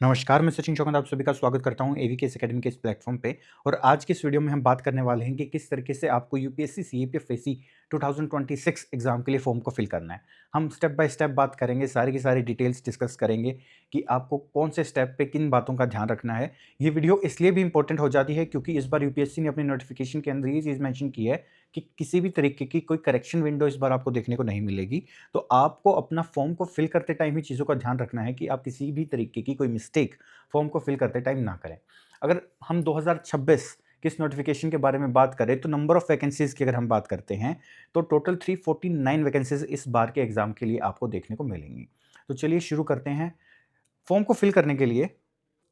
नमस्कार, मैं सचिन चौहान आप सभी का स्वागत करता हूं एवीकेएस एकेडमी के इस प्लेटफॉर्म पे। और आज के इस वीडियो में हम बात करने वाले हैं कि किस तरीके से आपको यूपीएससी सीईपीएफएससी 2026 एग्जाम के लिए फॉर्म को फिल करना है। हम स्टेप बाय स्टेप बात करेंगे, सारी की सारी डिटेल्स डिस्कस करेंगे कि आपको कौन से स्टेप पे किन बातों का ध्यान रखना है। ये वीडियो इसलिए भी इंपॉर्टेंट हो जाती है क्योंकि इस बार यूपीएससी ने अपनी नोटिफिकेशन के अंदर ये चीज़ मेंशन की है कि किसी भी तरीके की कोई करेक्शन विंडो इस बार आपको देखने को नहीं मिलेगी। तो आपको अपना फॉर्म को फिल करते टाइम ही चीज़ों का ध्यान रखना है कि आप किसी भी तरीके की कोई मिस्टेक फॉर्म को फिल करते टाइम ना करें। अगर हम 2026 की इस नोटिफिकेशन के बारे में बात करें तो नंबर ऑफ वैकेंसीज की अगर हम बात करते हैं तो टोटल 349 वैकेंसीज इस बार के एग्जाम के लिए आपको देखने को मिलेंगी। तो चलिए शुरू करते हैं। फॉर्म को फिल करने के लिए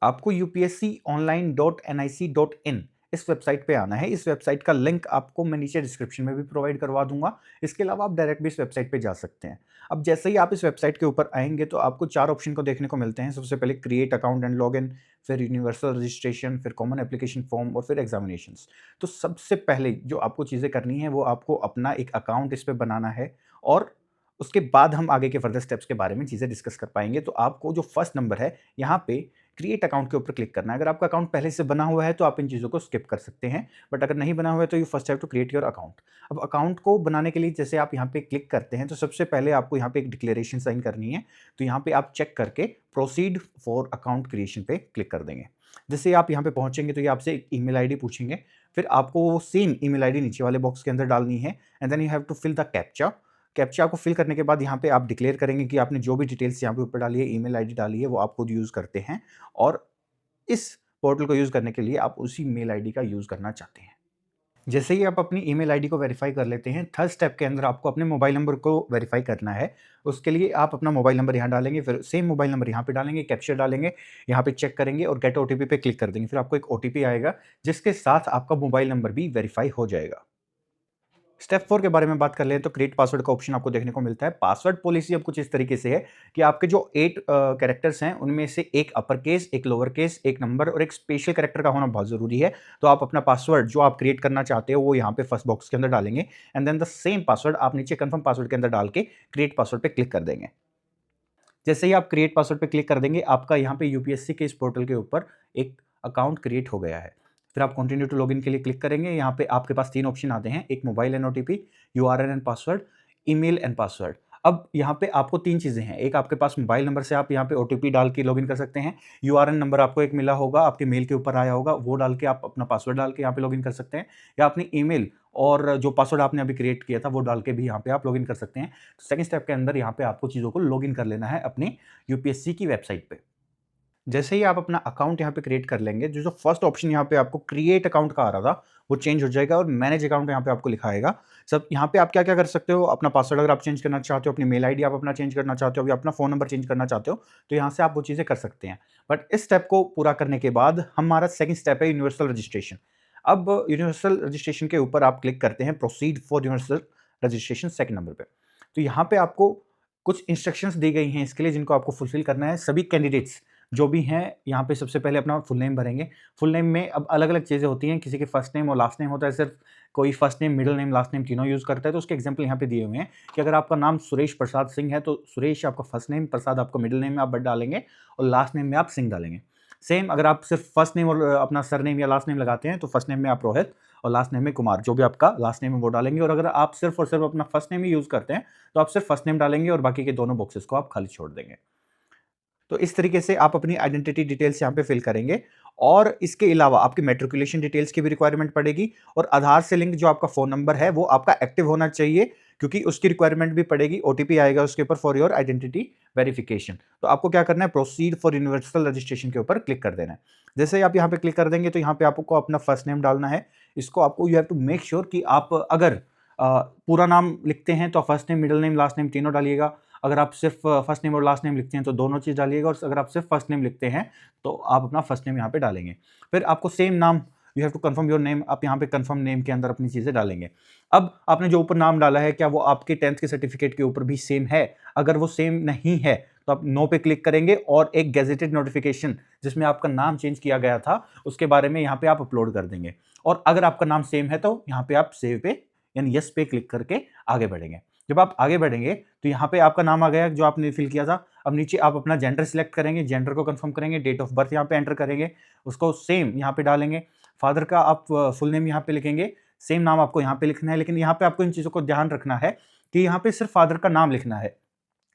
आपको upsconline.nic.in इस वेबसाइट पे आना है। इस वेबसाइट का लिंक आपको मैं नीचे डिस्क्रिप्शन में भी प्रोवाइड करवा दूंगा। इसके अलावा आप डायरेक्ट भी इस वेबसाइट पे जा सकते हैं। अब जैसे ही आप इस वेबसाइट के ऊपर आएंगे तो आपको 4 ऑप्शन को देखने को मिलते हैं। सबसे पहले क्रिएट अकाउंट एंड लॉगिन, फिर यूनिवर्सल रजिस्ट्रेशन, फिर कॉमन एप्लीकेशन फॉर्म और फिर एग्जामिनेशंस। तो सबसे पहले जो आपको चीज़ें करनी है वो आपको अपना एक अकाउंट इस पे बनाना है और उसके बाद हम आगे के फर्दर स्टेप्स के बारे में चीज़ें डिस्कस कर पाएंगे। तो आपको जो फर्स्ट नंबर है यहाँ पे क्रिएट अकाउंट के ऊपर क्लिक करना है। अगर आपका अकाउंट पहले से बना हुआ है तो आप इन चीज़ों को स्किप कर सकते हैं, बट अगर नहीं बना हुआ है तो you first have to create your account. अब अकाउंट को बनाने के लिए जैसे आप यहाँ पे क्लिक करते हैं तो सबसे पहले आपको यहाँ पे एक डिक्लेरेशन साइन करनी है। तो यहाँ पे आप चेक करके प्रोसीड फॉर अकाउंट क्रिएशन पे क्लिक कर देंगे। जैसे आप यहाँ पे पहुंचेंगे तो ये आपसे एक ईमेल आईडी पूछेंगे, फिर आपको वो सेम ईमेल आईडी नीचे वाले बॉक्स के अंदर डालनी है and then you have to fill the captcha. Captcha को फिल करने के बाद यहाँ पे आप डिक्लेयर करेंगे कि आपने जो भी डिटेल्स यहाँ पे ऊपर डाली है, ईमेल आईडी डाली है, वो आप खुद यूज़ करते हैं और इस पोर्टल को यूज़ करने के लिए आप उसी मेल आईडी का यूज़ करना चाहते हैं। जैसे ही आप अपनी ईमेल आईडी को वेरीफाई कर लेते हैं, थर्ड स्टेप के अंदर आपको अपने मोबाइल नंबर को वेरीफाई करना है। उसके लिए आप अपना मोबाइल नंबर यहाँ डालेंगे, फिर सेम मोबाइल नंबर यहाँ पे डालेंगे, कैप्चा डालेंगे, यहाँ पे चेक करेंगे और गेट ओटीपी पे क्लिक कर देंगे। फिर आपको एक ओटीपी आएगा जिसके साथ आपका मोबाइल नंबर भी वेरीफाई हो जाएगा। स्टेप 4 के बारे में बात कर लें तो क्रिएट पासवर्ड का ऑप्शन आपको देखने को मिलता है। पासवर्ड पॉलिसी अब कुछ इस तरीके से है कि आपके जो 8 कैरेक्टर्स हैं उनमें से एक अपर केस, एक लोअर केस, एक नंबर और एक स्पेशल कैरेक्टर का होना बहुत ज़रूरी है। तो आप अपना पासवर्ड जो आप क्रिएट करना चाहते हो वो यहाँ पे फर्स्ट बॉक्स के अंदर डालेंगे and then the same password आप नीचे कन्फर्म पासवर्ड के अंदर डाल के क्रिएट पासवर्ड पे क्लिक कर देंगे। जैसे ही आप क्रिएट पासवर्ड पे क्लिक कर देंगे, आपका यहाँ पे यूपीएससी के इस पोर्टल के ऊपर एक अकाउंट क्रिएट हो गया है। फिर आप कंटिन्यू टू लॉगिन के लिए क्लिक करेंगे। यहाँ पे आपके पास 3 ऑप्शन आते हैं, एक mobile and OTP, URN and password, email and password. अब यहाँ पे आपको 3 चीज़ें हैं, एक आपके पास मोबाइल नंबर से आप यहाँ पे ओटीपी डाल के लॉगिन कर सकते हैं, यूआरएन नंबर आपको एक मिला होगा, आपके मेल के ऊपर आया होगा, वो डाल के आप अपना पासवर्ड डाल के यहाँ पे लॉगिन कर सकते हैं, या अपनी ईमेल और जो पासवर्ड आपने अभी क्रिएट किया था वो डाल के भी यहाँ पे आप लॉगिन कर सकते हैं। सेकंड स्टेप के अंदर यहाँ पे आपको चीज़ों को लॉगिन कर लेना है अपनी यूपीएससी की वेबसाइट पे। जैसे ही आप अपना अकाउंट यहाँ पे क्रिएट कर लेंगे, जो फर्स्ट ऑप्शन यहाँ पे आपको क्रिएट अकाउंट का आ रहा था, वो चेंज हो जाएगा और मैनेज अकाउंट यहाँ पे आपको लिखा आएगा। सब यहाँ पे आप क्या-क्या कर सकते हो, अपना पासवर्ड अगर आप चेंज करना चाहते हो, अपनी मेल आईडी आप अपना चेंज करना चाहते हो, या अपना फ़ोन नंबर चेंज करना चाहते हो, तो यहाँ से आप वो चीज़ें कर सकते हैं। बट इस स्टेप को पूरा करने के बाद हमारा सेकंड स्टेप है यूनिवर्सल रजिस्ट्रेशन। अब यूनिवर्सल रजिस्ट्रेशन के ऊपर आप क्लिक करते हैं proceed for universal registration second number पे। तो यहाँ पे आपको कुछ इंस्ट्रक्शंस दी गई हैं इसके लिए जिनको आपको फुलफिल करना है। सभी कैंडिडेट्स जो भी हैं यहाँ पे सबसे पहले अपना फुल नेम भरेंगे। फुल नेम में अब अलग-अलग चीज़ें होती हैं, किसी के फर्स्ट नेम और लास्ट नेम होता है सिर्फ, कोई first name, middle name, last name तीनों यूज़ करता है। तो उसके एग्ज़ाम्पल यहाँ पे दिए हुए हैं कि अगर आपका नाम सुरेश प्रसाद सिंह है तो सुरेश आपका फर्स्ट नेम, प्रसाद आपका मिडल नेम में आप डालेंगे और लास्ट नेम में आप सिंह डालेंगे। सेम अगर आप सिर्फ फर्स्ट नेम और अपना सरनेम या लास्ट नेम लगाते हैं तो फर्स्ट नेम में आप रोहित और लास्ट नेम में कुमार, जो भी आपका लास्ट नेम है वो डालेंगे। और अगर आप सिर्फ और सिर्फ अपना फर्स्ट नेम ही यूज़ करते हैं तो आप सिर्फ फर्स्ट नेम डालेंगे और बाकी के दोनों बॉक्सेस को आप खाली छोड़ देंगे। तो इस तरीके से आप अपनी आइडेंटिटी डिटेल्स यहाँ पे फिल करेंगे और इसके अलावा आपकी मैट्रिकुलेशन डिटेल्स की भी रिक्वायरमेंट पड़ेगी और आधार से लिंक जो आपका फ़ोन नंबर है वो आपका एक्टिव होना चाहिए, क्योंकि उसकी रिक्वायरमेंट भी पड़ेगी। ओटीपी आएगा उसके ऊपर फॉर योर आइडेंटिटी वेरिफिकेशन। तो आपको क्या करना है, प्रोसीड फॉर यूनिवर्सल रजिस्ट्रेशन के ऊपर क्लिक कर देना है। जैसे ही आप यहाँ पे क्लिक कर देंगे तो यहाँ पे आपको अपना फर्स्ट नेम डालना है। इसको आपको you have to make sure कि आप अगर पूरा नाम लिखते हैं तो first name, middle name, last name तीनों डालिएगा। अगर आप सिर्फ फर्स्ट नेम और लास्ट नेम लिखते हैं तो दोनों चीज़ डालिएगा, और अगर आप सिर्फ फर्स्ट नेम लिखते हैं तो आप अपना फर्स्ट नेम यहाँ पे डालेंगे। फिर आपको सेम नाम, you have to confirm your name, आप यहाँ पे कंफर्म नेम के अंदर अपनी चीज़ें डालेंगे। अब आपने जो ऊपर नाम डाला है क्या वो आपके 10th के सर्टिफिकेट के ऊपर भी सेम है? अगर वो सेम नहीं है तो आप नो पे क्लिक करेंगे और एक गेजेटेड नोटिफिकेशन जिसमें आपका नाम चेंज किया गया था उसके बारे में यहाँ पे आप अपलोड कर देंगे। और अगर आपका नाम सेम है तो यहाँ पे आप सेव पे यानी यस पे क्लिक करके आगे बढ़ेंगे। जब आप आगे बढ़ेंगे तो यहाँ पे आपका नाम आ गया जो आपने फिल किया था। अब नीचे आप अपना जेंडर सिलेक्ट करेंगे, जेंडर को कंफर्म करेंगे, डेट ऑफ बर्थ यहाँ पे एंटर करेंगे, उसको सेम यहाँ पे डालेंगे। फादर का आप फुल नेम यहाँ पे लिखेंगे, सेम नाम आपको यहाँ पे लिखना है, लेकिन यहाँ पे आपको इन चीज़ों को ध्यान रखना है कि यहाँ पे सिर्फ फादर का नाम लिखना है,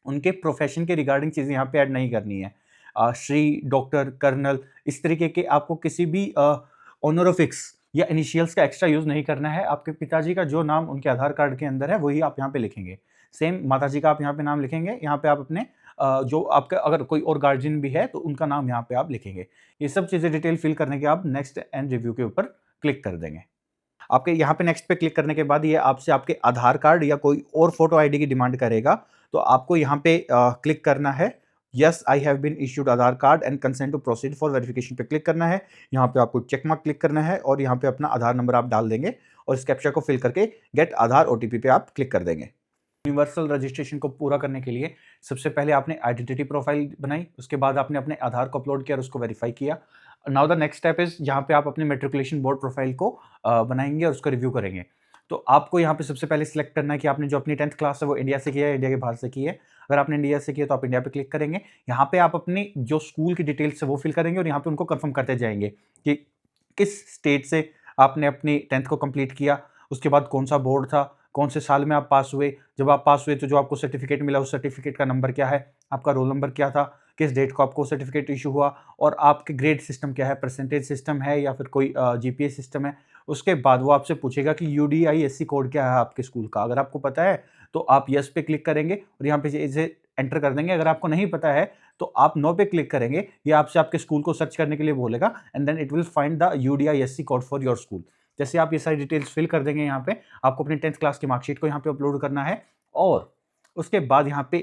उनके प्रोफेशन के रिगार्डिंग चीज़ें यहाँ पे ऐड नहीं करनी है। श्री, डॉक्टर, कर्नल, इस तरीके के आपको किसी भी ऑनरोफिक्स या इनिशियल्स का एक्स्ट्रा यूज़ नहीं करना है। आपके पिताजी का जो नाम उनके आधार कार्ड के अंदर है, वही आप यहाँ पे लिखेंगे। सेम माताजी का आप यहाँ पे नाम लिखेंगे, यहाँ पे आप अपने जो आपका अगर कोई और गार्जियन भी है, तो उनका नाम यहाँ पे आप लिखेंगे। ये सब चीज़ें डिटेल फिल करने के आप नेक्स्ट एंड रिव्यू के ऊपर क्लिक कर देंगे। आपके यहाँ पे नेक्स्ट पे क्लिक करने के बाद ये आपसे आपके आधार कार्ड या कोई और फोटो आईडी की डिमांड करेगा, तो आपको यहाँ पे क्लिक करना है, yes I have been issued Aadhaar card and consent to proceed for verification पे क्लिक करना है। यहाँ पे आपको चेक मार्क क्लिक करना है और यहाँ पे अपना आधार नंबर आप डाल देंगे और इस कैप्चा को फिल करके गेट आधार ओटीपी पे आप क्लिक कर देंगे। यूनिवर्सल रजिस्ट्रेशन को पूरा करने के लिए सबसे पहले आपने आइडेंटिटी प्रोफाइल बनाई, उसके बाद आपने अपने आधार को अपलोड किया और उसको वेरीफाई किया। Now the next step is जहाँ पे आप अपने मेट्रिकुलेशन बोर्ड प्रोफाइल को बनाएंगे और उसका रिव्यू करेंगे। तो आपको यहाँ पे सबसे पहले सिलेक्ट करना है कि आपने जो अपनी 10th क्लास है वो इंडिया से किया है, इंडिया के बाहर से की है। अगर आपने इंडिया से किया तो आप इंडिया पे क्लिक करेंगे। यहाँ पे आप अपनी जो स्कूल की डिटेल्स है वो फिल करेंगे और यहाँ पे उनको कंफर्म करते जाएंगे कि किस स्टेट से आपने अपनी 10th को कंप्लीट किया, उसके बाद कौन सा बोर्ड था, कौन से साल में आप पास हुए, जब आप पास हुए तो जो आपको सर्टिफिकेट मिला उस सर्टिफिकेट का नंबर क्या है, आपका रोल नंबर क्या था, किस डेट को आपको सर्टिफिकेट इशू हुआ और आपके ग्रेड सिस्टम क्या है, परसेंटेज सिस्टम है या फिर कोई जीपीए सिस्टम है। उसके बाद वो आपसे पूछेगा कि यूडीआईएससी कोड क्या है आपके स्कूल का। अगर आपको पता है तो आप यस पे क्लिक करेंगे और यहाँ पे इसे एंटर कर देंगे। अगर आपको नहीं पता है तो आप नो पे क्लिक करेंगे। ये आपसे आपके स्कूल को सर्च करने के लिए बोलेगा and then it will find the UDISE code for your school. जैसे आप ये सारी डिटेल्स फिल कर देंगे, यहाँ पे आपको अपनी 10th क्लास की मार्कशीट को यहाँ पे अपलोड करना है और उसके बाद यहाँ पे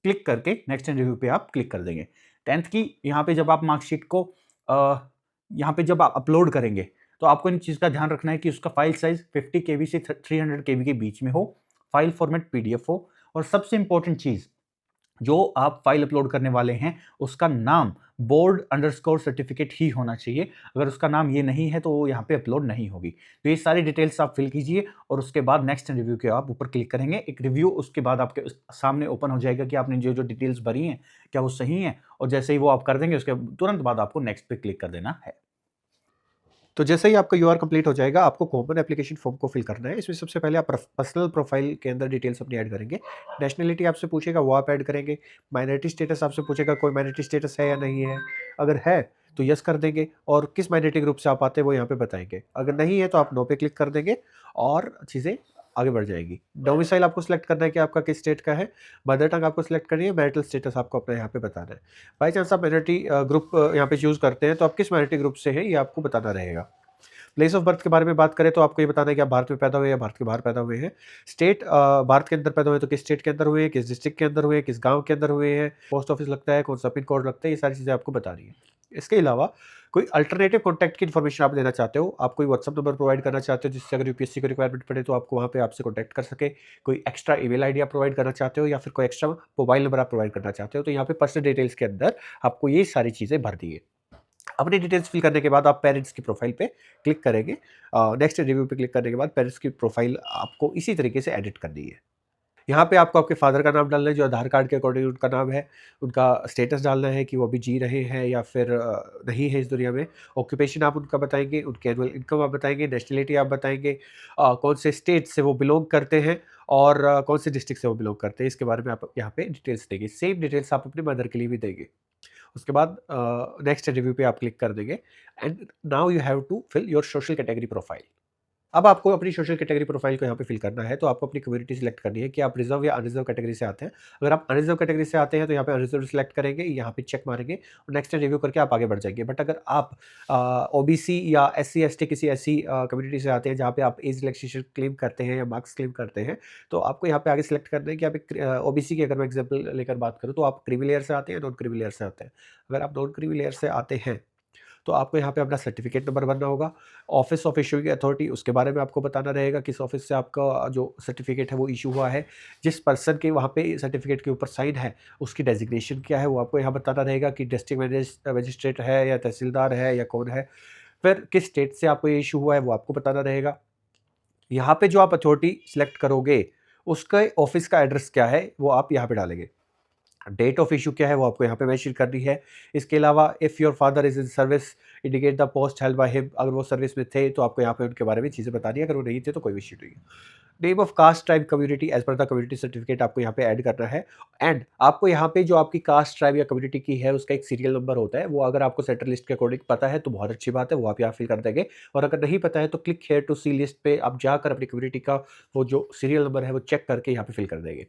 क्लिक करके नेक्स्ट एंड रिव्यू पे आप क्लिक कर देंगे। 10th की यहाँ पे जब आप मार्कशीट को यहाँ पे जब आप अपलोड करेंगे तो आपको इन चीज़ का ध्यान रखना है कि उसका फाइल साइज 50 केबी से 300 केबी के बीच में हो, फाइल फॉर्मेट पीडीएफ हो और सबसे इंपॉर्टेंट चीज़ जो आप फाइल अपलोड करने वाले हैं उसका नाम बोर्ड अंडरस्कोर सर्टिफिकेट ही होना चाहिए। अगर उसका नाम ये नहीं है तो वो यहाँ पे अपलोड नहीं होगी। तो ये सारी डिटेल्स आप फिल कीजिए और उसके बाद नेक्स्ट रिव्यू के आप ऊपर क्लिक करेंगे। एक रिव्यू उसके बाद आपके सामने ओपन हो जाएगा कि आपने जो जो डिटेल्स भरी हैं क्या वो सही हैं, और जैसे ही वो आप कर देंगे उसके तुरंत बाद आपको नेक्स्ट पे क्लिक कर देना है। तो जैसे ही आपका यूआर कंप्लीट हो जाएगा, आपको कॉमन एप्लीकेशन फॉर्म को फिल करना है। इसमें सबसे पहले आप पर्सनल प्रोफाइल के अंदर डिटेल्स अपनी ऐड करेंगे। नेशनलिटी आपसे पूछेगा वो आप ऐड करेंगे। माइनॉरिटी स्टेटस आपसे पूछेगा कोई माइनॉरिटी स्टेटस है या नहीं है। अगर है तो यस कर देंगे और किस माइनॉरिटी ग्रुप से आप आते हैं वो यहाँ पे बताएंगे। अगर नहीं है तो आप नो पे क्लिक कर देंगे और चीज़ें आगे बढ़ जाएगी। डोमिसाइल आपको सिलेक्ट करना है कि आपका किस स्टेट का है। मदर टंग आपको सिलेक्ट करनी है। मैरिटल स्टेटस आपको अपने यहाँ पे बताना है। बाई चांस आप माइनॉरिटी ग्रुप यहाँ पे चूज़ करते हैं तो आप किस माइनॉरिटी ग्रुप से है ये आपको बताना रहेगा। प्लेस ऑफ बर्थ के बारे में बात करें तो आपको ये बताना है कि आप भारत में पैदा हुए या भारत के बाहर पैदा हुए हैं। स्टेट भारत के अंदर पैदा हुए तो किस स्टेट के अंदर हुए, किस डिस्ट्रिक्ट के अंदर हुए, किस गांव के अंदर हुए हैं, पोस्ट ऑफिस लगता है, कौन सा पिन कोड लगता है, ये सारी चीज़ें आपको बता रही है। इसके अलावा कोई अल्टरनेटिव कॉन्टैक्ट की इन्फॉर्मेशन आप देना चाहते हो, आप कोई व्हाट्सअप नंबर प्रोवाइड करना चाहते हो जिससे अगर यूपीएससी को रिक्वायरमेंट पड़े तो आपको वहाँ पे आपसे कॉन्टैक्ट कर सके, कोई एक्स्ट्रा ईमेल आईडी आप प्रोवाइड करना चाहते हो या फिर कोई एक्स्ट्रा मोबाइल नंबर आप प्रोवाइड करना चाहते हो, तो यहाँ पे पर्सनल डिटेल्स के अंदर आपको ये सारी चीज़ें भर दी है। अपनी डिटेल्स फिल करने के बाद आप पेरेंट्स की प्रोफाइल पे क्लिक करेंगे। नेक्स्ट रिव्यू पे क्लिक करने के बाद पेरेंट्स की प्रोफाइल आपको इसी तरीके से एडिट करनी है। यहाँ पे आपको आपके फादर का नाम डालना है जो आधार कार्ड के अकॉर्डिंग उनका नाम है। उनका स्टेटस डालना है कि वो अभी जी रहे हैं या फिर नहीं है इस दुनिया में। ऑक्यूपेशन आप उनका बताएंगे, उनके एनुअल इनकम आप बताएंगे, नेशनलिटी आप बताएंगे, कौन से स्टेट से वो बिलोंग करते हैं और कौन से डिस्ट्रिक्ट से वो बिलोंग करते हैं, इसके बारे में आप यहाँ पे डिटेल्स देंगे। सेम डिटेल्स आप अपने मदर के लिए भी देंगे। उसके बाद नेक्स्ट रिव्यू पे आप क्लिक कर देंगे and now you have to fill your social category profile. अब आपको अपनी सोशल कैटेगरी प्रोफाइल को यहाँ पे फिल करना है, तो आपको अपनी कम्युनिटी सिलेक्ट करनी है कि आप रिजर्व या अनरिजर्व कैटेगरी से आते हैं। अगर आप अनरिजर्व कैटेगरी से आते हैं तो यहाँ पे अनरिजर्व सिलेक्ट करेंगे, यहाँ पे चेक मारेंगे और नेक्स्ट रिव्यू करके आप आगे बढ़ जाएंगे। बट अगर आप ओबीसी या एससी एसटी किसी ऐसी कम्युनिटी से आते हैं जहाँ पे आप एज रिलैक्सेशन क्लेम करते हैं या मार्क्स क्लेम करते हैं, तो आपको यहाँ पे आगे सिलेक्ट करना है कि आप एक ओबीसी की अगर मैं एग्जाम्पल लेकर बात करूँ तो आप क्रीमी लेयर से आते हैं, नॉन क्रीमी लेयर से आते हैं। अगर आप नॉन क्रीमी लेयर से आते हैं तो आपको यहाँ पे अपना सर्टिफिकेट नंबर भरना होगा। ऑफिस ऑफ इशूइंग अथॉरिटी उसके बारे में आपको बताना रहेगा, किस ऑफिस से आपका जो सर्टिफिकेट है वो इशू हुआ है। जिस पर्सन के वहाँ पे सर्टिफिकेट के ऊपर साइन है उसकी डेजिग्नेशन क्या है वो आपको यहाँ बताना रहेगा कि डिस्ट्रिक्ट मजिस्ट्रेट है या तहसीलदार है या कौन है। फिर किस स्टेट से आपको ये इशू हुआ है वो आपको बताना रहेगा। यहाँ पे जो आप अथॉरिटी सिलेक्ट करोगे उसका ऑफिस का एड्रेस क्या है वो आप यहाँ पे डालेंगे। डेट ऑफ इशू क्या है वो आपको यहाँ पे मेंशन करनी है। इसके अलावा if your father is in service indicate the post held by him, अगर वो सर्विस में थे तो आपको यहाँ पे उनके बारे में चीज़ें बतानी है, अगर वो नहीं थे तो कोई इश्यू नहीं है। Name of caste tribe community as per the community certificate आपको यहाँ पे ऐड करना है। एंड आपको यहाँ पे जो आपकी कास्ट ट्राइब या कम्युनिटी की है उसका एक सीरियल नंबर होता है, वो अगर आपको सेंट्रल लिस्ट के अकॉर्डिंग पता है तो बहुत अच्छी बात है, वो आप यहाँ फिल कर देंगे। और अगर नहीं पता है तो click here to see list पे आप जाकर अपनी कम्युनिटी का वो जो सीरियल नंबर है वो चेक करके यहाँ पे फिल कर देंगे।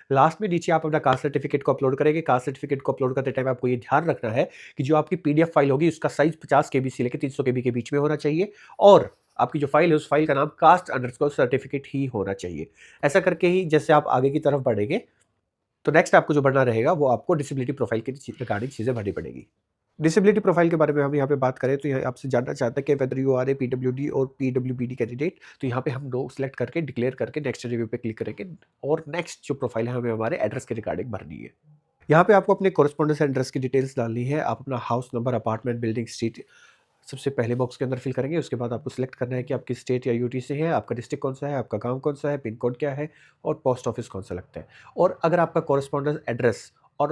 लास्ट में नीचे आप अपना कास्ट सर्टिफिकेट को अपलोड करेंगे। कास्ट सर्टिफिकेट को अपलोड करते टाइम आपको ये ध्यान रखना है कि जो आपकी पीडीएफ फाइल होगी उसका साइज 50 केबी से लेकर 300 केबी के बीच में होना चाहिए, और आपकी जो फाइल है उस फाइल का नाम कास्ट अंडरस्कोर सर्टिफिकेट ही होना चाहिए। ऐसा करके ही जैसे आप आगे की तरफ बढ़ेंगे तो नेक्स्ट आपको जो बढ़ना रहेगा वो आपको डिसेबिलिटी प्रोफाइल के रिगार्डिंग चीज़ें भरनी पड़ेगी। डिसेबिलिटी प्रोफाइल के बारे में हम यहाँ पे बात करें तो ये आपसे जानना चाहता है कि whether you are a PWD और पीडब्ल्यूबीडी कैंडिडेट, तो यहाँ पे हम नो सेलेक्ट करके डिक्लेयर करके नेक्स्ट रिव्यू पे क्लिक करेंगे और नेक्स्ट जो प्रोफाइल है हमें हमारे एड्रेस के रिगार्डिंग भरनी है। यहाँ पे आपको अपने कोरेस्पोंडेंस एड्रेस की डिटेल्स डालनी है। आप अपना house number, apartment, building, street सबसे पहले बॉक्स के अंदर फिल करेंगे। उसके बाद आपको सिलेक्ट करना है कि आपकी स्टेट या यूटी से है, आपका डिस्ट्रिक्ट कौन सा है, आपका गांव कौन सा है, पिन कोड क्या है और पोस्ट ऑफिस कौन सा लगता है। और अगर आपका कोरेस्पोंडेंस एड्रेस और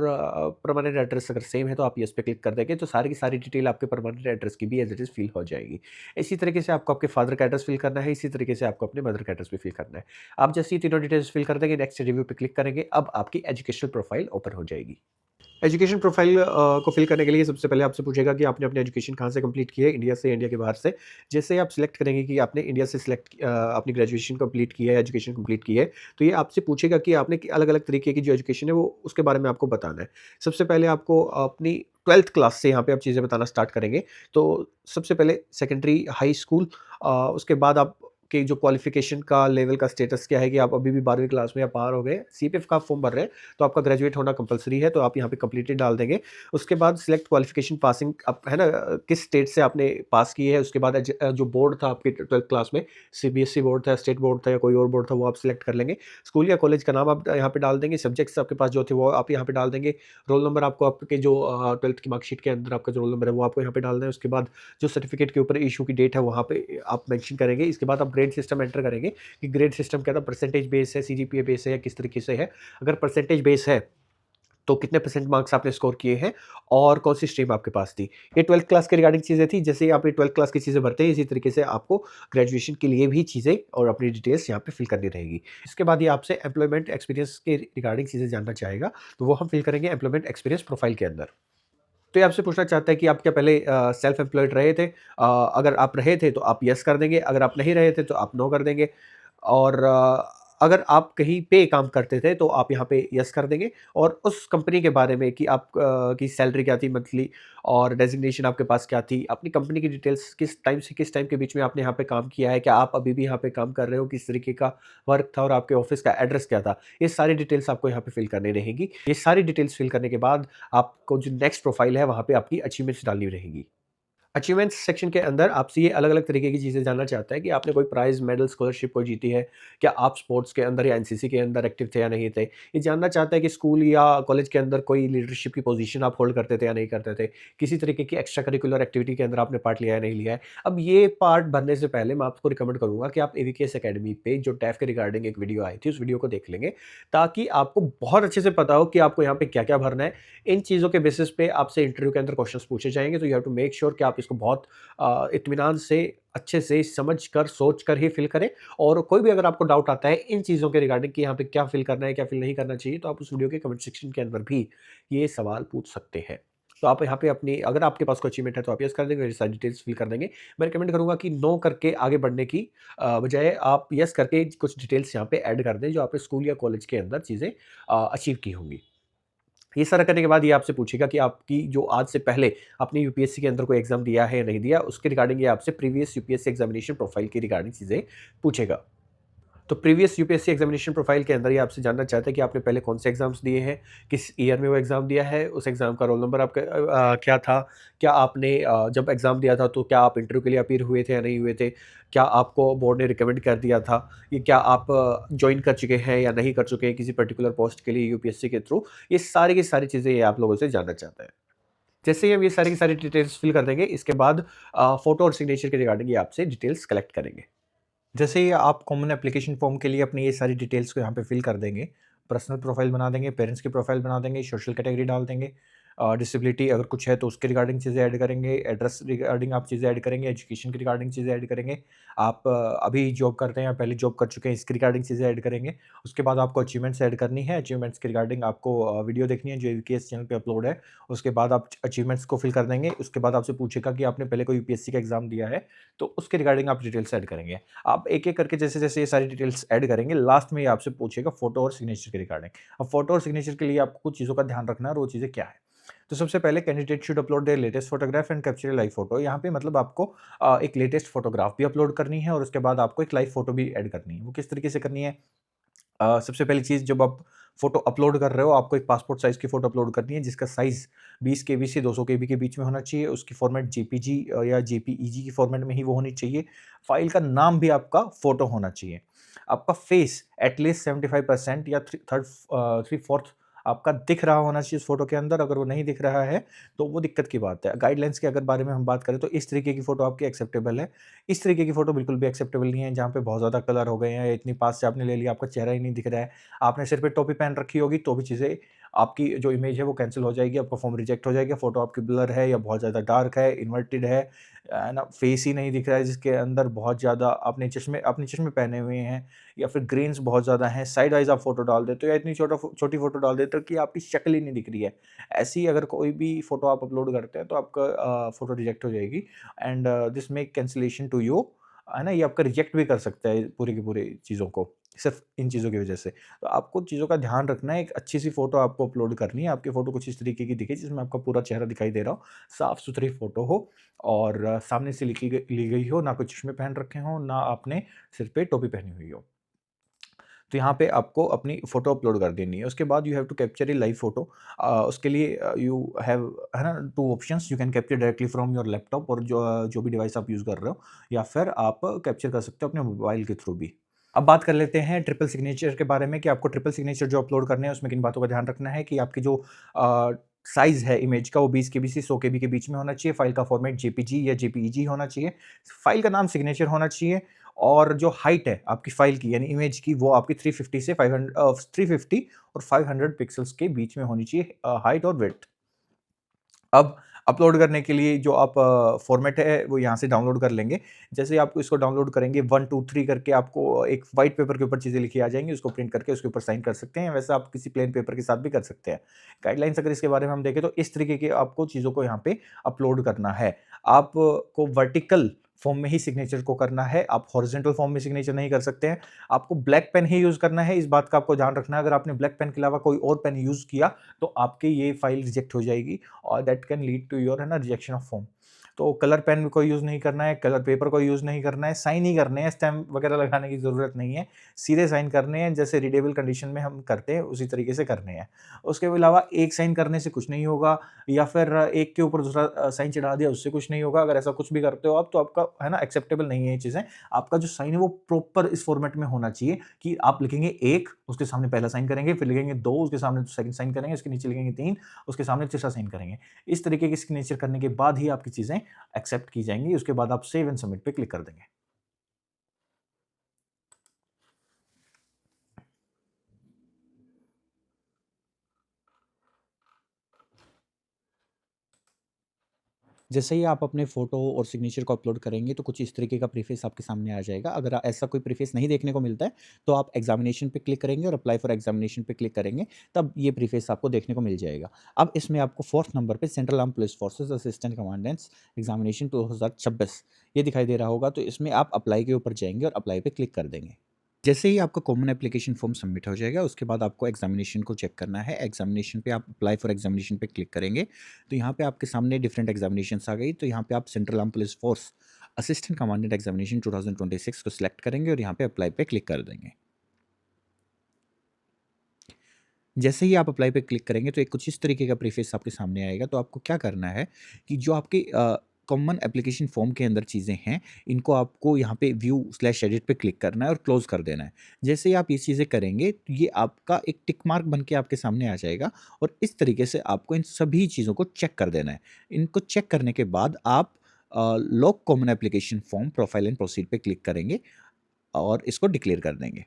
परमानेंट एड्रेस अगर सेम है तो आप यस पे क्लिक कर देंगे, तो सारी की सारी डिटेल आपके परमानेंट एड्रेस की भी एज इट इज़ फिल हो जाएगी। इसी तरीके से आपको आपके फादर का एड्रेस फिल करना है, इसी तरीके से आपको अपने मदर का एड्रेस भी फिल करना है। आप जैसे ही तीनों डिटेल्स फिल कर देंगे, नेक्स्ट रिव्यू पे क्लिक करेंगे, अब आपकी एजुकेशनल प्रोफाइल ओपन हो जाएगी। एजुकेशन प्रोफाइल को फिल करने के लिए सबसे पहले आपसे पूछेगा कि आपने अपनी एजुकेशन कहाँ से कंप्लीट की है, इंडिया से, इंडिया के बाहर से। जैसे आप सिलेक्ट करेंगे कि आपने इंडिया से अपनी ग्रेजुएशन कंप्लीट की है, एजुकेशन कंप्लीट की है, तो ये आपसे पूछेगा कि आपने अलग अलग तरीके की जो एजुकेशन है वो उसके बारे में आपको बताना है। सबसे पहले आपको अपनी 12th क्लास से यहाँ पे आप चीज़ें बताना स्टार्ट करेंगे। तो सबसे पहले सेकेंडरी, हाई स्कूल, उसके बाद आप कि जो क्वालिफिकेशन का लेवल का स्टेटस क्या है कि आप अभी भी 12वीं क्लास में या पार हो गए, सीपीएफ का फॉर्म भर रहे हैं, तो आपका ग्रेजुएट होना कंपलसरी है, तो आप यहाँ पे कंप्लीटेड डाल देंगे। उसके बाद सिलेक्ट क्वालिफिकेशन पासिंग, आप है ना, किस स्टेट से आपने पास की है। उसके बाद जो बोर्ड था आपके 12th क्लास में, सीबीएसई बोर्ड था, स्टेट बोर्ड था या कोई और बोर्ड था, वो आप सिलेक्ट कर लेंगे। स्कूल या कॉलेज का नाम आप यहाँ पे डाल देंगे। सब्जेक्ट्स आपके पास जो थे वो आप यहाँ पे डाल देंगे। रोल नंबर आपको आपके जो 12th की मार्कशीट के अंदर आपका जो रोल नंबर है वो आपको यहाँ पे डालना है। उसके बाद जो सर्टिफिकेट के ऊपर इशू की डेट है वहाँ पे आप मेंशन करेंगे। इसके बाद आप ग्रेड सिस्टम एंटर करेंगे कि ग्रेड सिस्टम क्या था, परसेंटेज बेस है, सीजीपीए बेस है या किस तरीके से है। अगर परसेंटेज बेस है तो कितने परसेंट मार्क्स आपने स्कोर किए हैं और कौन सी स्ट्रीम आपके पास थी। ये 12th क्लास के रिगार्डिंग चीज़ें थी। जैसे ही आप ये 12th क्लास की चीज़ें भरते हैं, इसी तरीके से आपको ग्रेजुएशन के लिए भी चीज़ें और अपनी डिटेल्स यहाँ पे फिल करनी रहेगी। इसके बाद ये आपसे एम्प्लॉयमेंट एक्सपीरियंस के रिगार्डिंग चीज़ें जानना चाहेगा, तो वो हम फिल करेंगे एम्प्लॉयमेंट एक्सपीरियंस प्रोफाइल के अंदर। तो ये आपसे पूछना चाहता है कि आप क्या पहले सेल्फ एम्प्लॉयड रहे थे? अगर आप रहे थे तो आप येस कर देंगे, अगर आप नहीं रहे थे तो आप नो कर देंगे। और अगर आप कहीं पे काम करते थे तो आप यहाँ पे येस कर देंगे, और उस कंपनी के बारे में कि आप की सैलरी क्या थी मंथली और डेज़िग्नेशन आपके पास क्या थी, अपनी कंपनी की डिटेल्स किस टाइम से किस टाइम के बीच में आपने यहाँ पे काम किया है, क्या आप अभी भी यहाँ पे काम कर रहे हो, किस तरीके का वर्क था और आपके ऑफ़िस का एड्रेस क्या था, ये सारी डिटेल्स आपको यहाँ पे फिल करनी रहेंगी। ये सारी डिटेल्स फिल करने के बाद आपको जो नेक्स्ट प्रोफाइल है वहाँ पे आपकी अचीवमेंट्स डालनी रहेगी। अचीवमेंट्स सेक्शन के अंदर आपसे ये अलग-अलग तरीके की चीज़ें जानना चाहता है कि आपने कोई प्राइज़, मेडल, स्कॉलरशिप कोई जीती है? क्या आप स्पोर्ट्स के अंदर या एनसीसी के अंदर एक्टिव थे या नहीं थे? ये जानना चाहता है कि स्कूल या कॉलेज के अंदर कोई लीडरशिप की पोज़ीशन आप होल्ड करते थे या नहीं करते थे? किसी तरीके की एक्स्ट्रा करिकुलर एक्टिविटी के अंदर आपने पार्ट लिया है, नहीं लिया है? अब ये पार्ट भरने से पहले मैं आपको रिकमेंड करूँगा कि आप एवीकेएस अकेडमी पे जो टैफ के रिगार्डिंग एक वीडियो आई थी, उस वीडियो को देख लेंगे, ताकि आपको बहुत अच्छे से पता हो कि आपको यहाँ पे क्या-क्या भरना है। इन चीज़ों के बेसिस पे आपसे इंटरव्यू के अंदर क्वेश्चन्स पूछे जाएँगे, तो you have to make sure कि आप इसको बहुत इत्मीनान से, अच्छे से समझ कर, सोच कर ही फिल करें। और कोई भी अगर आपको डाउट आता है इन चीज़ों के रिगार्डिंग कि यहाँ पे क्या फिल करना है, क्या फिल नहीं करना चाहिए, तो आप उस वीडियो के कमेंट सेक्शन के अंदर भी ये सवाल पूछ सकते हैं। तो आप यहाँ पे अपनी, अगर आपके पास कोई अचीवमेंट है तो आप यस कर देंगे, सारी डिटेल्स फिल कर देंगे। मैं रिकमेंड करूँगा कि नो करके आगे बढ़ने की बजाय आप यस करके कुछ डिटेल्स यहाँ पे ऐड कर दें जो आपने स्कूल या कॉलेज के अंदर चीज़ें अचीव की होंगी। ये सारा करने के बाद ये आपसे पूछेगा कि आपकी जो आज से पहले आपने यूपीएससी के अंदर कोई एग्ज़ाम दिया है या नहीं दिया, उसके रिगार्डिंग ये आपसे प्रीवियस यूपीएससी एग्ज़ामिनेशन प्रोफाइल की रिगार्डिंग चीज़ें पूछेगा। तो प्रीवियस यूपीएससी एग्ज़ामिनेशन प्रोफाइल के अंदर ये आपसे जानना चाहता है कि आपने पहले कौन से एग्ज़ाम्स दिए हैं, किस ईयर में वो एग्ज़ाम दिया है, उस एग्ज़ाम का रोल नंबर आपका क्या था, क्या आपने जब एग्ज़ाम दिया था तो क्या आप इंटरव्यू के लिए अपीयर हुए थे या नहीं हुए थे, क्या आपको बोर्ड ने रिकमेंड कर दिया था, ये क्या आप जॉइन कर चुके हैं या नहीं कर चुके हैं किसी पर्टिकुलर पोस्ट के लिए यूपीएससी के थ्रू। ये सारी की सारी चीज़ें ये आप लोगों से जानना चाहता है। जैसे ही हम ये सारी की सारी डिटेल्स फिल कर देंगे, इसके बाद फ़ोटो और सिग्नेचर के रिगार्डिंग ये आपसे डिटेल्स कलेक्ट करेंगे। जैसे ही आप कॉमन एप्लीकेशन फॉर्म के लिए अपनी ये सारी डिटेल्स को यहाँ पे फिल कर देंगे, पर्सनल प्रोफाइल बना देंगे, पेरेंट्स की प्रोफाइल बना देंगे, सोशल कैटेगरी डाल देंगे, डिसेबिलिटी अगर कुछ है तो उसके रिगार्डिंग चीज़ें ऐड करेंगे, एड्रेस रिगार्डिंग आप चीज़ें ऐड करेंगे, एजुकेशन के रिगार्डिंग चीज़ें ऐड करेंगे। आप अभी जॉब करते हैं या पहले जॉब कर चुके हैं, इसके रिगार्डिंग चीज़ें ऐड करेंगे। उसके बाद आपको अचीवमेंट्स ऐड करनी है, अचीवमेंट्स के रिगार्डिंग आपको वीडियो देखनी है जो यूपीएस चैनल पे अपलोड है। उसके बाद आप अचीवमेंट्स को फिल कर देंगे, उसके बाद आपसे पूछेगा कि आपने पहले कोई यूपीएससी का एग्ज़ाम दिया है, तो उसके रिगार्डिंग आप डिटेल्स ऐड करेंगे। आप एक-एक करके जैसे-जैसे ये सारी डिटेल्स ऐड करेंगे, लास्ट में ये आपसे पूछेगा फ़ोटो और सिग्नेचर के रिगार्डिंग। अब फ़ोटो और सिग्नेचर के लिए आपको कुछ चीज़ों का ध्यान रखना है और वो चीज़ें क्या है? तो सबसे पहले candidate should upload there latest photograph and capture a live photo. यहाँ पे मतलब आपको एक लेटेस्ट फोटोग्राफ भी अपलोड करनी है और उसके बाद आपको एक लाइव फोटो भी ऐड करनी है। वो किस तरीके से करनी है? सबसे पहली चीज़, जब आप फ़ोटो अपलोड कर रहे हो, आपको एक पासपोर्ट साइज़ की फ़ोटो अपलोड करनी है जिसका साइज़ 20 केबी से 200 केबी के बीच में होना चाहिए। उसकी फ़ॉर्मेट जेपीजी या जेपीईजी की फ़ॉर्मेट में ही वो होनी चाहिए। फ़ाइल का नाम भी आपका फ़ोटो होना चाहिए। आपका फ़ेस एटलीस्ट 75% या 3/4 आपका दिख रहा होना चाहिए उस फ़ोटो के अंदर। अगर वो नहीं दिख रहा है, तो वो दिक्कत की बात है। गाइडलाइंस के अगर बारे में हम बात करें तो इस तरीके की फ़ोटो आपकी एक्सेप्टेबल है। इस तरीके की फ़ोटो बिल्कुल भी एक्सेप्टेबल नहीं है, जहाँ पे बहुत ज़्यादा कलर हो गए हैं या इतनी पास से आपने ले लिया, आपका चेहरा ही नहीं दिख रहा है। आपने सिर पे टोपी पहन रखी होगी, तो भी चीज़ें आपकी जो इमेज है वो कैंसल हो जाएगी, आपका फ़ॉर्म रिजेक्ट हो जाएगा। फ़ोटो आपकी ब्लर है या बहुत ज़्यादा डार्क है, इन्वर्टेड है ना? फेस ही नहीं दिख रहा है जिसके अंदर बहुत ज़्यादा आपने चश्मे पहने हुए हैं या फिर ग्रेन्स बहुत ज़्यादा हैं, साइड वाइज़ आप फ़ोटो डाल देते हो या इतनी छोटी फ़ोटो डाल देते हो कि आपकी शक्ल ही नहीं दिख रही है। ऐसी अगर कोई भी फ़ोटो आप अपलोड करते हैं तो आपका फ़ोटो रिजेक्ट हो जाएगी and this make cancellation to you, है ना? ये आपका रिजेक्ट भी कर सकता है पूरी की पूरी चीज़ों को, सिर्फ़ इन चीज़ों की वज़ह से। तो आपको चीज़ों का ध्यान रखना है, एक अच्छी-सी फ़ोटो आपको अपलोड करनी है। आपकी फ़ोटो कुछ इस तरीके की दिखे जिसमें आपका पूरा चेहरा दिखाई दे रहा हो, साफ-सुथरी फ़ोटो हो और सामने से ली गई हो, ना कोई चश्मे पहन रखे हों, ना आपने सिर पे टोपी पहनी हुई हो। तो यहाँ पे आपको अपनी फ़ोटो अपलोड कर देनी है। उसके बाद you have to capture a live photo. उसके लिए यू हैव, है ना, 2 options. You can capture directly from your laptop और जो भी डिवाइस आप यूज़ कर रहे हो, या फिर आप कैप्चर कर सकते हो अपने मोबाइल के थ्रू भी। अब बात कर लेते हैं ट्रिपल सिग्नेचर के बारे में कि आपको ट्रिपल सिग्नेचर जो अपलोड करने हैं उसमें किन बातों का ध्यान रखना है कि आपकी जो साइज़ है इमेज का वो 20 केबी से 100 केबी के बीच में होना चाहिए। फ़ाइल का फ़ॉर्मेट जेपीजी या जेपीईजी होना चाहिए। फ़ाइल का नाम सिग्नेचर होना चाहिए और जो हाइट है आपकी फ़ाइल की यानी इमेज की वो आपकी 350 और 500 पिक्सेल्स के बीच में होनी चाहिए हाइट और विड्थ। अब अपलोड करने के लिए जो आप फ़ॉर्मेट है वो यहाँ से डाउनलोड कर लेंगे। जैसे ही आप इसको डाउनलोड करेंगे 1, 2, 3 करके आपको एक व्हाइट पेपर के ऊपर चीज़ें लिखी आ जाएँगी, उसको प्रिंट करके उसके ऊपर साइन कर सकते हैं। वैसे आप किसी प्लेन पेपर के साथ भी कर सकते हैं। गाइडलाइंस अगर इसके बारे में हम देखें तो इस तरीके की आपको चीज़ों को यहाँ पे अपलोड करना है। आपको वर्टिकल फॉर्म में ही सिग्नेचर को करना है, आप हॉरिज़ॉन्टल फॉर्म में सिग्नेचर नहीं कर सकते हैं। आपको ब्लैक पेन ही यूज़ करना है, इस बात का आपको ध्यान रखना है। अगर आपने ब्लैक पेन के अलावा कोई और पेन यूज़ किया, तो आपकी ये फाइल रिजेक्ट हो जाएगी और that can lead to your, है ना, रिजेक्शन ऑफ फॉर्म। तो कलर पेन कोई यूज़ नहीं करना है, कलर पेपर कोई यूज़ नहीं करना है, साइन ही करने हैं, स्टैम्प वगैरह लगाने की ज़रूरत नहीं है। सीधे साइन करने हैं, जैसे रीडेबल कंडीशन में हम करते हैं उसी तरीके से करने हैं। उसके अलावा एक साइन करने से कुछ नहीं होगा या फिर एक के ऊपर दूसरा साइन चढ़ा दिया उससे कुछ नहीं होगा। अगर ऐसा कुछ भी करते हो आप तो आपका, है ना, एक्सेप्टेबल नहीं है ये चीज़ें। आपका जो साइन है वो प्रॉपर इस फॉर्मेट में होना चाहिए कि आप लिखेंगे 1, उसके सामने पहला साइन करेंगे, फिर लिखेंगे 2, उसके सामने सेकंड साइन करेंगे, उसके नीचे लिखेंगे 3, उसके सामने तीसरा साइन करेंगे। इस तरीके की सिग्नेचर करने के बाद ही आपकी चीज़ें एक्सेप्ट की जाएँगी। उसके बाद आप सेव एंड सबमिट पे क्लिक कर देंगे। जैसे ही आप अपने फ़ोटो और सिग्नेचर को अपलोड करेंगे, तो कुछ इस तरीके का प्रीफ़ेस आपके सामने आ जाएगा। अगर ऐसा कोई प्रीफ़ेस नहीं देखने को मिलता है, तो आप एग्ज़ामिनेशन पे क्लिक करेंगे और अप्लाई फॉर एग्ज़ामिनेशन पे क्लिक करेंगे, तब ये प्रीफ़ेस आपको देखने को मिल जाएगा। अब इसमें आपको 4th नंबर पे central armed police forces assistant commandants examination 2026 ये दिखाई दे रहा होगा, तो इसमें आप अप्लाई के ऊपर जाएँगे और अप्लाई पे क्लिक कर देंगे। जैसे ही आपका कॉमन एप्लीकेशन फॉर्म सबमिट हो जाएगा, उसके बाद आपको एग्जामिनेशन को चेक करना है। एग्जामिनेशन पे आप अप्लाई फॉर एग्जामिनेशन पे क्लिक करेंगे, तो यहाँ पे आपके सामने डिफरेंट एग्जामिनेशंस आ गई। तो यहाँ पे आप central arm police force assistant commandant examination 2026 को सिलेक्ट करेंगे और यहाँ पे अप्लाई पे क्लिक कर देंगे। जैसे ही आप अप्लाई पे क्लिक करेंगे तो एक कुछ इस तरीके का प्रीफेस आपके सामने आएगा। तो आपको क्या करना है कि जो आपके कॉमन एप्लीकेशन फॉर्म के अंदर चीज़ें हैं, इनको आपको यहाँ पे व्यू/एडिट पे क्लिक करना है और क्लोज़ कर देना है। जैसे ही आप ये चीज़ें करेंगे, तो ये आपका एक टिक मार्क बन के आपके सामने आ जाएगा और इस तरीके से आपको इन सभी चीज़ों को चेक कर देना है। इनको चेक करने के बाद आप lock common application form profile and proceed पे क्लिक करेंगे और इसको डिक्लेयर कर देंगे।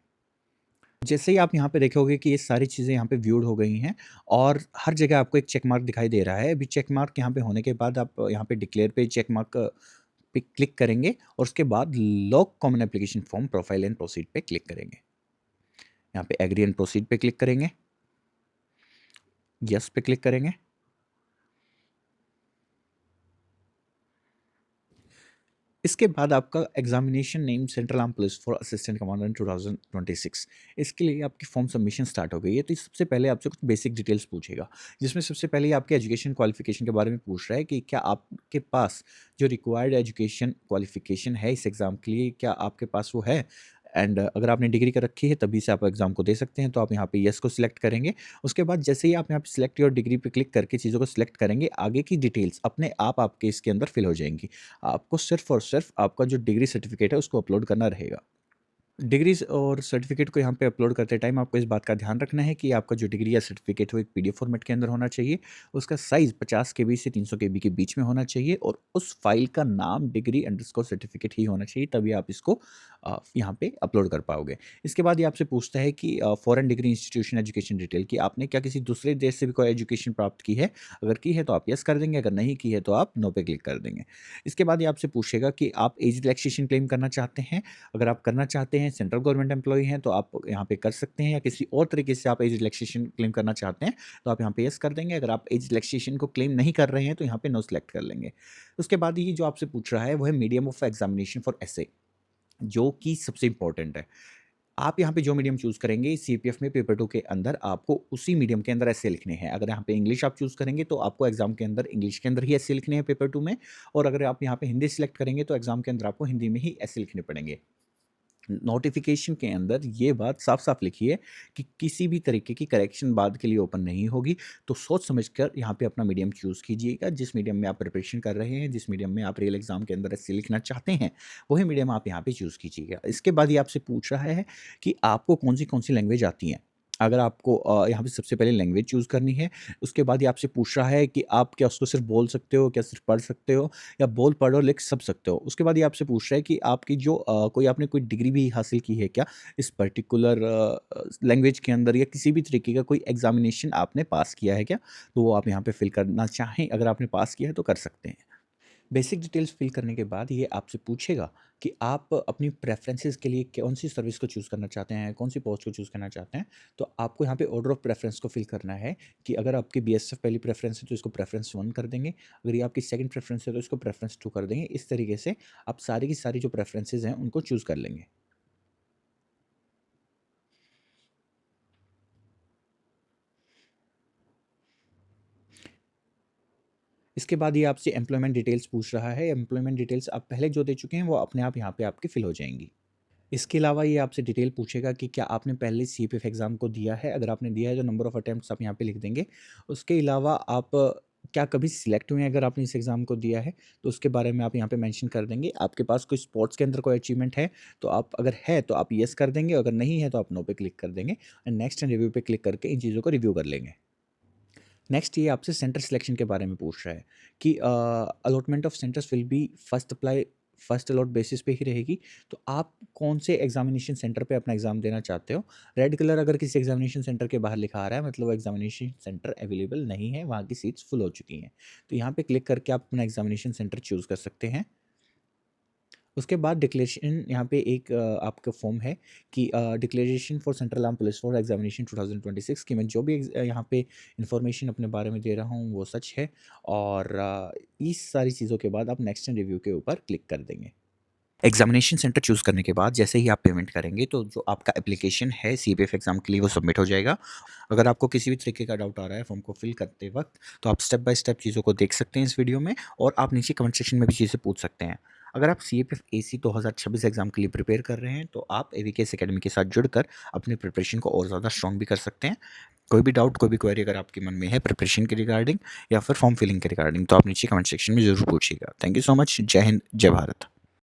जैसे ही आप यहाँ पे देखोगे कि ये सारी चीज़ें यहाँ पे व्यूड हो गई हैं और हर जगह आपको एक चेक मार्क दिखाई दे रहा है। अभी चेक मार्क यहाँ पे होने के बाद आप यहाँ पे डिक्लेयर पे चेक मार्क पे क्लिक करेंगे और उसके बाद log common application form profile and proceed पे क्लिक करेंगे। यहाँ पे एग्री एंड प्रोसीड पे क्लिक करेंगे, यस पे क्लिक करेंगे। इसके बाद आपका examination name central arm police for assistant commandant 2026, इसके लिए आपकी फॉर्म सबमिशन स्टार्ट हो गई है। तो ये सबसे पहले आपसे कुछ बेसिक डिटेल्स पूछेगा, जिसमें सबसे पहले आपके एजुकेशन क्वालिफिकेशन के बारे में पूछ रहा है कि क्या आपके पास जो रिक्वायर्ड एजुकेशन क्वालिफिकेशन है इस एग्ज़ाम के लिए, क्या आपके पास वो है। एंड अगर आपने डिग्री कर रखी है तभी से आप एग्ज़ाम को दे सकते हैं, तो आप यहाँ पे यस को सिलेक्ट करेंगे। उसके बाद जैसे ही आप यहाँ पे सिलेक्ट योर डिग्री पे क्लिक करके चीज़ों को सिलेक्ट करेंगे, आगे की डिटेल्स अपने आप आपके इसके अंदर फिल हो जाएंगी। आपको सिर्फ और सिर्फ आपका जो डिग्री सर्टिफिकेट है उसको अपलोड करना रहेगा। डिग्रीज़ और सर्टिफ़िकेट को यहाँ पे अपलोड करते टाइम आपको इस बात का ध्यान रखना है कि आपका जो डिग्री या सर्टिफ़िकेट हो एक पीडीएफ फॉर्मेट के अंदर होना चाहिए। उसका साइज़ 50 केबी से 300 केबी के बीच में होना चाहिए और उस फ़ाइल का नाम डिग्री अंडरस्कोर सर्टिफ़िकेट ही होना चाहिए, तभी आप इसको यहाँ पे अपलोड कर पाओगे। इसके बाद ये आपसे पूछता है कि foreign degree institution education detail कि आपने क्या किसी दूसरे देश से भी कोई एजुकेशन प्राप्त की है? अगर की है तो आप येस कर देंगे, अगर नहीं की है तो आप नो पे क्लिक कर देंगे। इसके बाद ये आपसे पूछेगा कि आप एज रिलैक्सेशन क्लेम करना चाहते हैं? अगर आप करना चाहते हैं, सेंट्रल गवर्नमेंट एम्प्लॉई हैं, तो आप यहाँ पे कर सकते हैं, या किसी और तरीके से आप एज रिलैक्सेशन क्लेम करना चाहते हैं तो आप यहाँ पे यस कर देंगे। अगर आप एज रिलैक्सेशन को क्लेम नहीं कर रहे हैं तो यहाँ पे नो सेलेक्ट कर लेंगे। उसके बाद ये जो आपसे पूछ रहा है वो है मीडियम ऑफ एग्जामिनेशन फॉर एसे, जो कि सबसे इंपॉर्टेंट है। आप यहाँ पे जो मीडियम चूज़ करेंगे सीपीएफ में पेपर 2 के अंदर आपको उसी मीडियम के अंदर ऐसे लिखने हैं। अगर यहाँ पे इंग्लिश आप चूज़ करेंगे तो आपको एग्जाम के अंदर इंग्लिश के अंदर ही ऐसे लिखने हैं पेपर 2 में, और अगर आप यहाँ पे हिंदी सेलेक्ट करेंगे तो एग्जाम के अंदर आपको हिंदी में ही ऐसे लिखने पड़ेंगे। नोटिफिकेशन के अंदर ये बात साफ-साफ लिखी है कि किसी भी तरीके की करेक्शन बाद के लिए ओपन नहीं होगी, तो सोच समझ कर यहाँ पे अपना मीडियम चूज़ कीजिएगा। जिस मीडियम में आप प्रिपरेशन कर रहे हैं, जिस मीडियम में आप रियल एग्ज़ाम के अंदर ऐसे लिखना चाहते हैं, वही मीडियम आप यहाँ पे चूज़ कीजिएगा। इसके बाद ये आपसे पूछ रहा है कि आपको कौन-सी लैंग्वेज आती हैं। अगर आपको यहाँ पे सबसे पहले लैंग्वेज चूज़ करनी है, उसके बाद ये आपसे पूछ रहा है कि आप क्या उसको सिर्फ़ बोल सकते हो, क्या सिर्फ़ पढ़ सकते हो, या बोल, पढ़ और लिख सब सकते हो। उसके बाद ये आपसे पूछ रहा है कि आपकी जो कोई आपने कोई डिग्री भी हासिल की है क्या इस पर्टिकुलर लैंग्वेज के अंदर, या किसी भी तरीके का कोई एग्ज़ामिनेशन आपने पास किया है क्या? तो वो आप यहाँ पे फ़िल करना चाहें, अगर आपने पास किया है तो कर सकते हैं। बेसिक डिटेल्स फिल करने के बाद ये आपसे पूछेगा कि आप अपनी प्रेफ़रेंसेस के लिए कौन-सी सर्विस को चूज़ करना चाहते हैं, कौन-सी पोस्ट को चूज़ करना चाहते हैं। तो आपको यहाँ पे ऑर्डर ऑफ प्रेफ़रेंस को फिल करना है कि अगर आपकी बीएसएफ पहली प्रेफ़रेंस है तो इसको प्रेफ़रेंस 1 कर देंगे। अगर ये आपकी सेकंड प्रेफ़रेंस है तो इसको प्रेफ़रेंस 2 कर देंगे। इस तरीके से आप सारी की सारी जो प्रेफ़रेंसेस हैं उनको चूज़ कर लेंगे। इसके बाद ये आपसे एम्प्लॉयमेंट डिटेल्स पूछ रहा है। एम्प्लॉयमेंट डिटेल्स आप पहले जो दे चुके हैं वो अपने आप यहाँ पे आपकी फिल हो जाएँगी। इसके अलावा ये आपसे डिटेल पूछेगा कि क्या आपने पहले सीपीएफ एग्ज़ाम को दिया है? अगर आपने दिया है तो नंबर ऑफ अटेम्प्ट्स आप यहाँ पे लिख देंगे। उसके अलावा आप क्या कभी सिलेक्ट हुए हैं, अगर आपने इस एग्ज़ाम को दिया है, तो उसके बारे में आप यहाँ पे मेंशन कर देंगे। आपके पास कोई स्पोर्ट्स के अंदर कोई अचीवमेंट है, तो आप अगर है तो आप येस कर देंगे, अगर नहीं है तो आप नो पे क्लिक कर देंगे एंड नेक्स्ट एंड रिव्यू पे क्लिक करके इन चीज़ों को रिव्यू कर लेंगे। नेक्स्ट ये आपसे सेंटर सिलेक्शन के बारे में पूछ रहा है कि allotment of centres will be first apply first allot basis पे ही रहेगी। तो आप कौन से एग्जामिनेशन सेंटर पे अपना एग्ज़ाम देना चाहते हो। रेड कलर अगर किसी एग्जामिनेशन सेंटर के बाहर लिखा आ रहा है, मतलब वो एग्जामिनेशन सेंटर अवेलेबल नहीं है, वहाँ की सीट्स फुल हो चुकी हैं। तो यहाँ पे क्लिक करके आप अपना एग्जामिनेशन सेंटर चूज़ कर सकते हैं। उसके बाद डिक्लेरेशन यहाँ पे एक आपका फॉर्म है कि declaration for central arm police for examination 2026 की मैं जो भी यहाँ पे इंफॉर्मेशन अपने बारे में दे रहा हूँ वो सच है, और इस सारी चीज़ों के बाद आप नेक्स्ट एंड रिव्यू के ऊपर क्लिक कर देंगे। एग्जामिनेशन सेंटर चूज़ करने के बाद जैसे ही आप पेमेंट करेंगे तो जो आपका एप्लीकेशन है सीपीएफ एग्ज़ाम के लिए वो सबमिट हो जाएगा। अगर आपको किसी भी तरीके का डाउट आ रहा है फॉर्म को फिल करते वक्त, तो आप स्टेप बाय स्टेप चीज़ों को देख सकते हैं इस वीडियो में, और आप नीचे कमेंट सेक्शन में भी चीज़ें पूछ सकते हैं। अगर आप सीपीएफ एसी 2026 एग्ज़ाम के लिए प्रिपेयर कर रहे हैं तो आप एवीकेएस अकेडमी के साथ जुड़कर अपनी प्रिपरेशन को और ज़्यादा स्ट्रॉन्ग भी कर सकते हैं। कोई भी डाउट, कोई भी क्वेरी अगर आपके मन में है प्रिपरेशन के रिगार्डिंग या फिर फॉर्म फिलिंग के रिगार्डिंग, तो आप नीचे कमेंट सेक्शन में ज़रूर पूछिएगा। Thank you so much. जय हिंद, जय भारत।